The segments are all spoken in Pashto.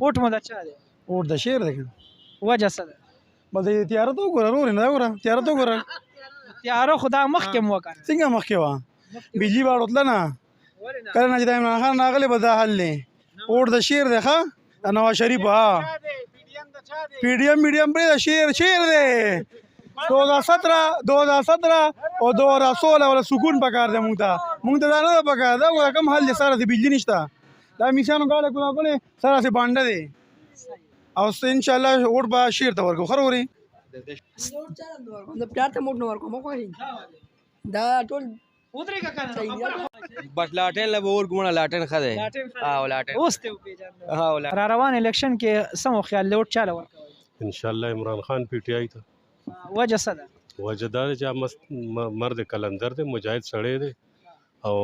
ووټ مو د چا دی؟ ووټ د شعر دی کنه. وجه څه ده؟ بس تیاره ته وګوره ورور نه وګوره تیاره ته وګوره تیاره خو دا مخکې مو وکړه. څنګه مخکې وه بجلی به اړوتله نه کله نه چې د عمران خان راغلی به دا حل دی. ووټ د شعر دی ښه د نواز شریف ها پی ڈی ایم پرې د شعر دی 2017 او 2016 ولا سکون پکار دی مونږ ته دا نه ده پکار دا کوم حل دی سره د بجلی نشته دا میسانو ګاډه کوله سره سي بانډه دی او ان شاء الله ووټ به شعر ته ورکو خروري د پلار ته موټ نو ورکوم خو دا ټول ودرېږه کنه بس لاټین له ور ګمړه لاټین خده ها لاټین اوس ته وپېژنه. ها را روان الیکشن کې سمو خیال له ووټ چاله ورکوئ؟ ان شاء الله عمران خان پی ټی آی ته وجه څه ده؟ وجه دا چې مرد کلندر دی مجاهد سړی دی او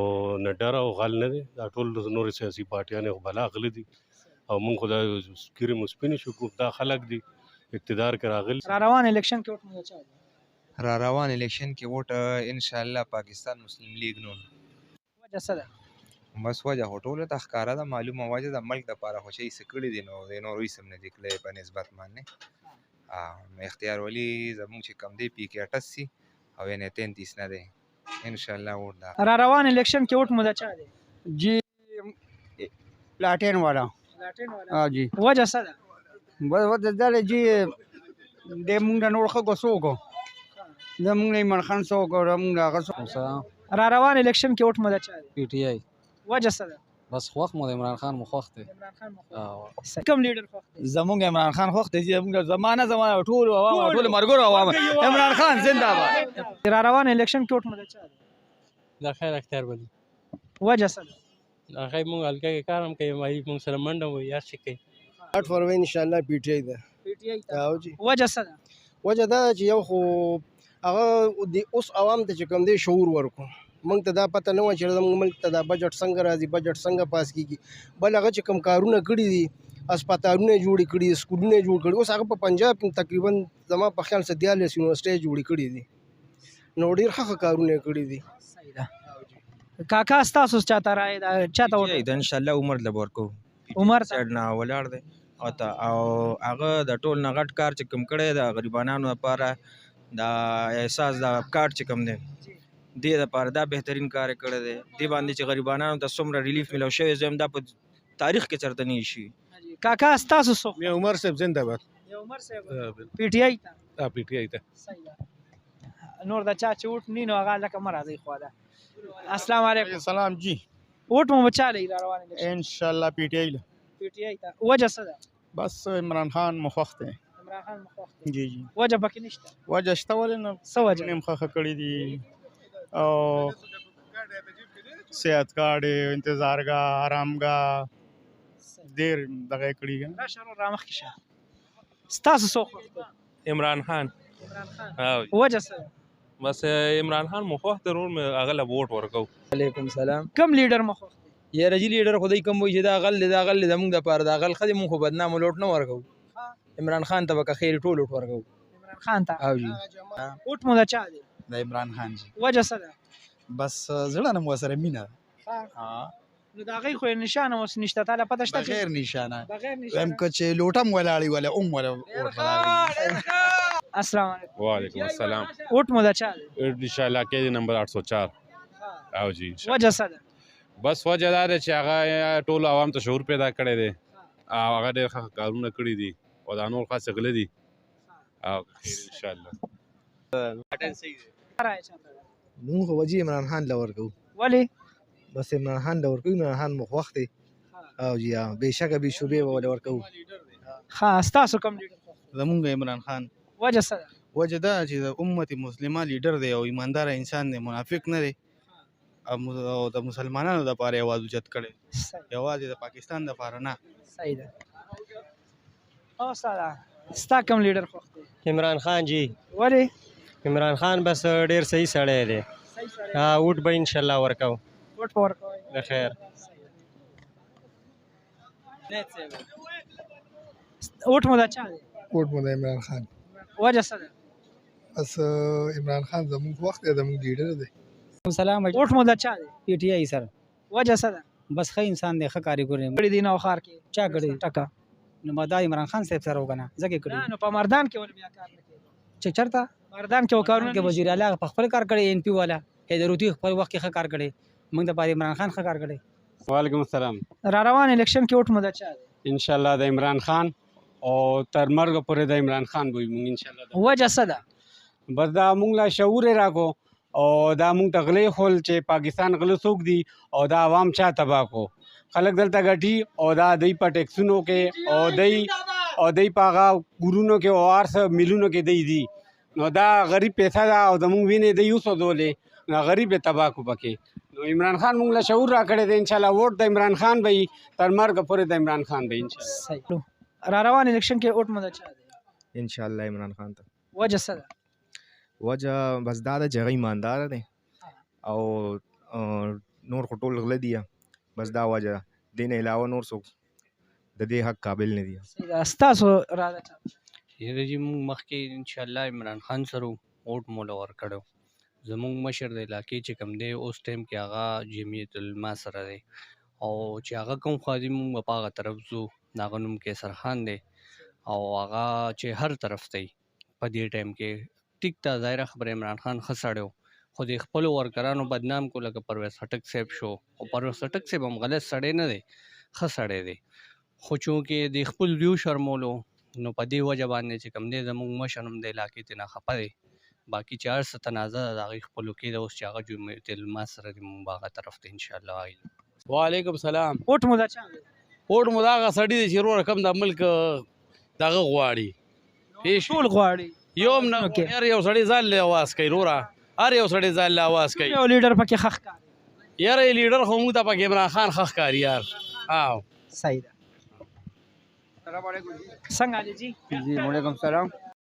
نه ډر او غل نه دی دا ټول نور سیاسي پارټیانې خو بلا غلي دي او مونږ خو دا سکرې مو سپینې شو دا خلک دي اقتدار کې راغلي. را روان الیکشن کې ووټ مو د چا دی؟ را روان الیکشن کې ووټ ان شاء الله پاکستان مسلم لیگ نو وجه څه ده؟ بس وجه هو ټوله ته ښکاره ده معلومه وجه د ملک دپاره خو چې څه کړي دي نو د نورو هېڅ هم نه دي کړی په نسبت باندې اختیار ولی زموږ چې کم دی پی کې 88 او یعنې 33 نه دی ان شاء الله ووټ دا را روان الیکشن کې ووټ مو د چا دی؟ جی لاټین والا ها جی وجه څه ده؟ بس وجه دا دی جی د مونږ د نور خلکو څوک د مونږ د عمران خان څوک د مونږ د هغه څوک را روان الیکشن کې ووټ مو د چا دی؟ پی ټی آی وجه څه ده؟ بس خوښ مو د عمران خان مو خوښ دی. عمران خان مو کوم لیډر خوښ دی؟ زمونږ عمران خان خوښ دی زمونږ زمانه ټول عوام ټول مرګور عوام عمران خان زنده باد. را روان الیکشن کې ووټ مو د چا دی؟ دا خیر اختیار ولی وجه څه ده؟ هغه مونږ هلکه کې کار هم کوي مونږ سره منډه وایي هر شي کوي. اټ فروری ان شاء الله پی ټی آی ده. پی ټی آی ته او جی وجه څه ده؟ وجه دا چې یو خو هغه د اوس عوام ته چې کوم دی شعور ورکو موږ ته دا پته نه وه چې زموږ ملک ته دا بجټ څنګه راځي بجټ څنګه پاس کیږي بل هغه چې کوم کارونه کړي دي هسپتالونه جوړ کړي سکولونه جوړ کړي اوس هغه په پنجاب کې تقریبا زما په خیال 43 یونیورسيټي جوړ کړي دي نو ډېر ښه کارونه کړي دي. صحیح ده. کاکا ستاسو چاته رائے دا چاته ووټ؟ ان شاء الله عمر له ورکو عمر ته سایډ نه ولاړ دی او هغه د ټول نه غټ کار چې کوم کړی د غریبانو لپاره دا احساس د کارت چې کوم دی دې لپاره دا بهترین کار کړی دی دې باندې چې غریبانو ته څومره ریلیف ملو شوی زم دا په تاریخ کې چرته نه شي. کاکا ستاسو څوک؟ یا عمر صاحب زنده باد. یا عمر صاحب پی ټی آی ته پی ټی آی ته صحیح ده. نور د چا چې ووټ نی نو هغه لکه مه راځئ خوا ده. السلام علیکم. سلام جی ووټ مو بچا لې را روان الیکشن؟ ان شاء الله پی ټی آی پی ټی آی ته وجه څه ده؟ بس عمران خان مخوخ دی. عمران خان مو خوښ دی؟ جی جی وجه پکې نشته؟ وجه شته ولې نه څه وجه؟ نیم خخه کړي دي او صحت کارت انتظارګاه آرامګاه ډېر دغه کړي راشه را مخکې شه. ستاسو څوک خوښ دی؟ عمران خان. عمران خان. وجه څه ده؟ بس عمران خان مو خوښ دی ورور مې هغه له ووټ ورکو. علیکم سلام. کوم لیډر مو خوښ دی؟ یاره جی لیډر خدای کوم وایي چې دا غل دی زمونږ دپاره دا غل ښه دی مونږ خو بدنام لوټ نه ورکو عمران خان ته به که خیر ټول ووټ ورکو. عمران خان ته او جی ووټ مو د چا دی؟ د عمران خان جی. وجه څه ده؟ بس زړه نه مو سره مینه نو د هغې خو نشانه اوس نشته تاله پته شته؟ بغیر نشانه بغیر هم نشانه. که چې لوټم ولاړی ولا ولا السلام علیکم. وعلیکم السلام. ووټ مو د چا دی؟ ان شاء الله کې نمبر 804 او جی وجه څه ده؟ بس وجه دا ده چې هغه ټول عوام ته شعور پیدا کړی دی او هغه ډېر ښه کارونه کړي دي او دا نور خاص غله دي او ان شاء الله رائے چاته ده؟ مونږ وجه عمران خان لور کو ولې؟ بس عمران خان لور کو عمران خان مخ وخت دی او جی بهشکه به شوبې ولور کو. ها ستاسو کوم لیډر خوښ دی؟ زمونږ عمران خان. وجه څه ده؟ وجه دا چې د امت مسلمه لیډر دی او ایماندار انسان دی منافق نه دی او د مسلمانانو لپاره یې आवाज اوچت کړی یوازې د پاکستان لپاره نه. صحیح ده. او ساده ستا کوم لیډر خوښ دی؟ عمران خان جی. ولې؟ عمران خان بس ډیر صحیح سړی دی. ووټ به ان شاء الله ورکو. ووټ په ورکوئ؟ د خیر. ووټ مو د چا دی؟ ووټ مو د عمران خان. وجه څه ده؟ بس عمران خان زموږ وخت دی زموږ لیډر دی. سلام. ووټ مو د چا دی؟ پی ټی آی سره وجه څه ده؟ بس ښه انسان دی ښه کارګر دی کړي دي نو خار کې چا کړی ټکه نو ما دا عمران خان صاحب سره وکنه ځکه نه کړی نو په مردان کې ول بیا کار نه کوي چې چرته مردان کې وکړونه کې وزیر اعلی په خپل کار کړی ان پی والا هیدروتی خپل وخت کې ښه کار کړی موږ د پاره عمران خان ښه کار کړی. وعلیکم السلام. را روان الیکشن کې وټ مده چا دی ان شاء الله د عمران خان او تر مرګ پورې د عمران خان به موږ ان شاء الله وجه څه ده بس دا موږ لا شعور راکو او دا موږ تغلې خول چې پاکستان غلو څوک دي او دا عوام چا تباہ کو خلک دلته غټي او دا دای په ټیکسونو کې او دای په هغه ګورونو کې او ارس ملونو کې دی نو دا غریب پیسې دا او زموږ وینې دی یوسو دولې نو غریب تباہ کو پکې نو عمران خان موږ له شعور راکړی دی ان شاء الله ووټ د عمران خان به تر مرګ پورې د عمران خان به ان شاء الله. صحیح. را روان الیکشن کې وټ مده چا دی ان شاء الله عمران خان ته. وجه څه ده وجه بس دا د جګړې ایماندار دی او نور خو ټول غله دي بس دا وجه دین علاوه نور څوک د دې حق قابل نه دي. صحیح ده. ستاسو را ده یره چې موږ مخکې ان شاء الله عمران خان سره ووټ مولا ورکړو زموږ مشر د علاقې چې کوم دی اوس ټایم کې هغه جمعیت العلما سره دی او چې هغه کوم خادي موږ په هغه طرف ځو هغه نوم کیسر خان دی او هغه چې هر طرف دی په دې ټایم کې ټیک ته ظاهره خبره عمران خان ښه سړی خو د خپلو ورکرانو بدنام کو لکه پرویز خټک صاحب شو او پرویز خټک صاحب هم غلط سړی نه دی ښه سړی دی خو چونکې د خپل دیو شرمولو نو په دې وجه باندې چې کوم دی زموږ مشر هم د علاقې ته نه خفه دی باقي چې هر څه تنازع د هغې خپلو کې ده اوس چې هغه جمعیت العلما سره د موږ هغه طرف ته انشاءالله وایي. وعلیکم سلام. وټ مده چا دی ووټ مو د هغه سړي دی چې وروره کم د ملک دغه غواړي ټول غواړي یو هم نه هر یو سړی ځان له اواز کوي وروره هر یو سړی ځان له اواز کوي یو لیډر پکې ښه ښکاري یاره لیډر خو موږ ته پکې عمران خان ښه ښکاري یار. صحیح ده. څنګه علي جی؟ جی وعلیکم السلام.